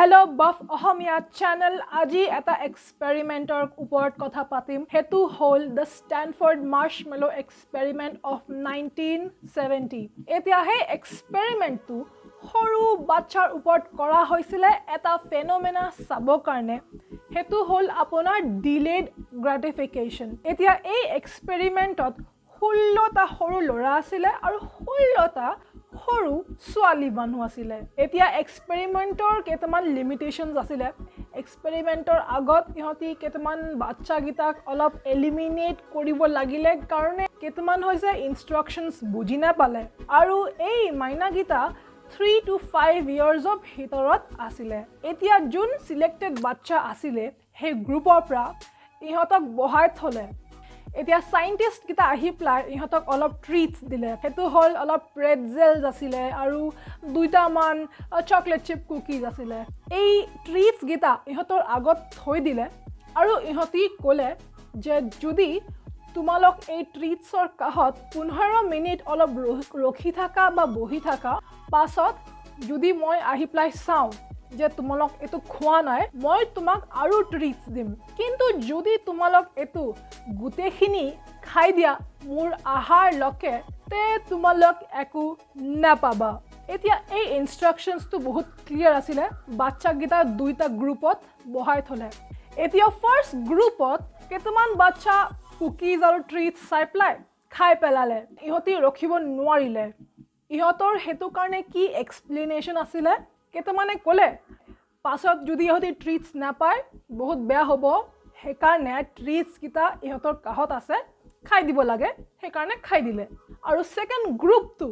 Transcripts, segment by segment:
Hello Buff Axomiya channel আজি এটা এক্সপেৰিমেন্টৰ ওপৰত কথা পাতিম হেতু হল the Stanford marshmallow experiment of 1970 এতিয়া হে এক্সপেৰিমেন্টটো সৰু বাচ্চাৰ ওপৰত কৰা হৈছিল এটা ফেনোমেনা চাব কাৰণে হেতু হল আপোনাৰ ডিলেড গ্ৰেটিফিকেশন এতিয়া এই এক্সপেৰিমেন্টত 16টা সৰু লৰা আছিল আৰু 16টা সৰু ছোৱালী মানুহ আছিল এতিয়া এক্সপেৰিমেন্টৰ কেতমান লিমিটেশনস আছিল এক্সপেৰিমেন্টৰ আগত ইহতি কেতমান বাচ্চা গিতাক অলপ এলিমিনেট কৰিব লাগিলে কাৰণে কেতমান হৈছে ইনস্ট্ৰাকশনস বুজি না পালে আৰু এই মাইনা গিতা 3 to 5 years of ভিতৰত আছিল এতিয়া জুন সিলেক্টেড বাচ্চা আছিল হে গ্ৰুপৰ পৰা ইহতক বহাই থলে এতিয়া সাইন্টিস্ট কিটা আহি প্লাই ইহতক অলপ ট্ৰিটস দিলে হেতু হল অলপ প্ৰেটজেলস আছিল আৰু দুইটা মান চকলেট চিপ কুকিজ আছিল এই ট্ৰিটস গিটা ইহতৰ আগত থৈ দিলে আৰু ইহতি ক'লে যে যদি তোমালোক এই ট্ৰিটসৰ কাহত 15 মিনিট অলপ ৰখি থাকা বা বহি থাকা পাছত যদি মই আহি প্লাই চাও যে তোমালোক এটো খোৱা নাই মই তোমাক আৰু ট্ৰিটস দিম কিন্তু যদি তোমালোক এটো গুটেখিনি খাই দিয়া মোৰ আহাৰ লকে তে তোমালোক একো নাপাবা এতিয়া এই ইনস্ট্ৰাকশনস তো বহুত ক্লিয়াৰ আছিল বাচ্চা গিটা দুইটা গ্ৰুপত বহাই থলে এতিয়া ফাৰ্স্ট গ্ৰুপত কেতমান বাচ্চা কুকিজ আৰু ট্ৰিটস চাই প্লাই খাই পেলালে ইহতি ৰখিব নোৱাৰিলে ইহতৰ হেতু কাৰণে কি এক্সপ্লেনেশন আছিল কেতমানে ক'লে পাছত যদি ইহতি ট্ৰিটস নাপায় বহুত বেয়া হ'ব হে কাৰণে ট্ৰিটস কিটা ইহতৰ কাহত আছে খাই দিব লাগে হে কাৰণে খাই দিলে আৰু সেকেন্ড গ্ৰুপটো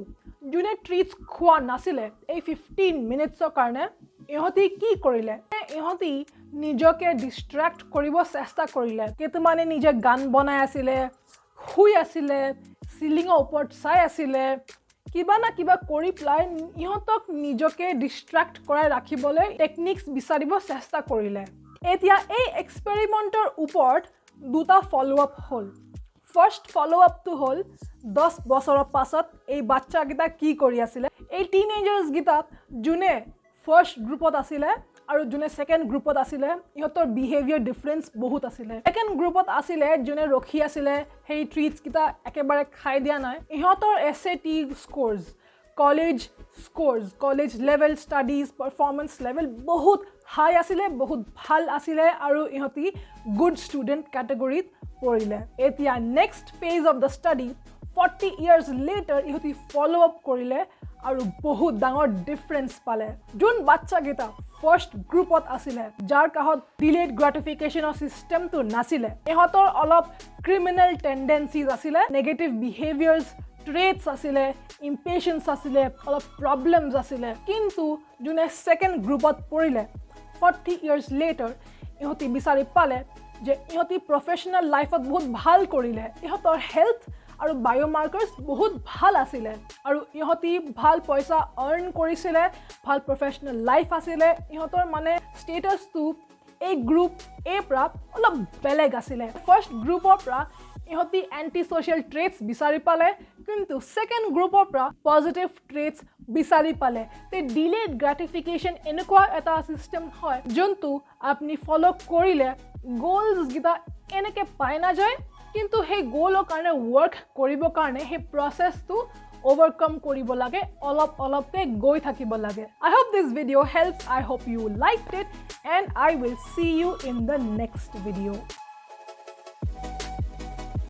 জুনে ট্ৰিটস খোৱা নাছিলে এই 15 মিনিটছৰ কাৰণে ইহতি কি কৰিলে ইহতি নিজকে ডিস্ট্ৰাক্ট কৰিব চেষ্টা কৰিলে কেতমানে নিজে গান বনাই আছিল শুই আছিল সিলিংৰ ওপৰত চাই আছিল কিবা না কিবা কৰি প্লাই ইহতক নিজকে ডিস্ট্ৰাক্ট কৰাই ৰাখিবলৈ টেকনিক্স বিচাৰিব চেষ্টা কৰিলে এতিয়া এই এক্সপেৰিমেন্টৰ ওপৰত দুটা ফলো আপ হল ফাৰ্স্ট ফলো আপটো হল 10 বছৰৰ পাছত এই বাচ্চা গিটা কি কৰি আছিল এই টিনেজাৰ্স গিটা জুনে ফাৰ্স্ট গ্ৰুপত আছিল আৰু জুনে সেকেন্ড গ্ৰুপত আছিল ইহতৰ বিহেভিয়াৰ ডিফাৰেন্স বহুত আছিল সেকেন্ড গ্ৰুপত আছিল জুনে ৰখি আছিল হেই ট্ৰিটস কিটা একেবাৰে খাই দিয়া নাই ইহতৰ SAT scores college level studies performance level বহুত হাই আছিল বহুত ভাল আছিল আৰু ইহতি গুড স্টুডেন্ট ক্যাটেগৰীত পৰিলে এতিয়া next phase of the study 40 years later ইহতি ফলো আপ কৰিলে আৰু বহুত ডাঙৰ ডিফাৰেন্স পালে যোন বাচ্চা গিটা ফাৰ্স্ট গ্ৰুপত আছিল যাৰ কাহত ডিলেড গ্ৰেটিফিকেশনৰ সিস্টেমটো নাছিল ইহতৰ অলপ ক্ৰিমিনাল টেন্ডেন্সিজ আছিল নেগেটিভ বিহেভিয়াৰ্স ট্ৰেটস আছিল ইম্পেশেন্স আছিল অলপ প্ৰবলেমস আছিল কিন্তু যোনে সেকেন্ড গ্ৰুপত পৰিলে 40 years later ইহতি বিচাৰি পালে যে ইহতি প্ৰফেশনাল লাইফত বহুত ভাল কৰিলে ইহতৰ হেলথ আৰু বায়োমাৰ্কাৰ্স বহুত ভাল আছিল আৰু ইহতি ভাল পইচা আৰ্ন কৰিছিল ভাল প্ৰফেশনাল লাইফ আছিল ইহতৰ মানে ষ্টেটাসটো এই গ্ৰুপ এ পৰা অলপ বেলেগ আছিল ফাৰ্স্ট গ্ৰুপৰ পৰা ইহতি এন্টি সোশ্যাল ট্ৰেটস বিচাৰি পালে কিন্তু সেকেন্ড গ্ৰুপৰ পৰা পজিটিভ ট্ৰেটস বিচাৰি পালে তে ডিলেড গ্ৰেটিফিকেশন এনেকুৱা এটা সিস্টেম হয় যোনটো আপুনি ফলো কৰিলে গোলস গিটা এনেকে পাই না যায় কিন্তু হে গোলৰ কাৰণে ওয়াৰ্ক কৰিব কাৰণে হে প্ৰসেসটো overcome কৰিব লাগে অলপকে গৈ থাকিব লাগে I hope this video helps I hope you liked it and I will see you in the next video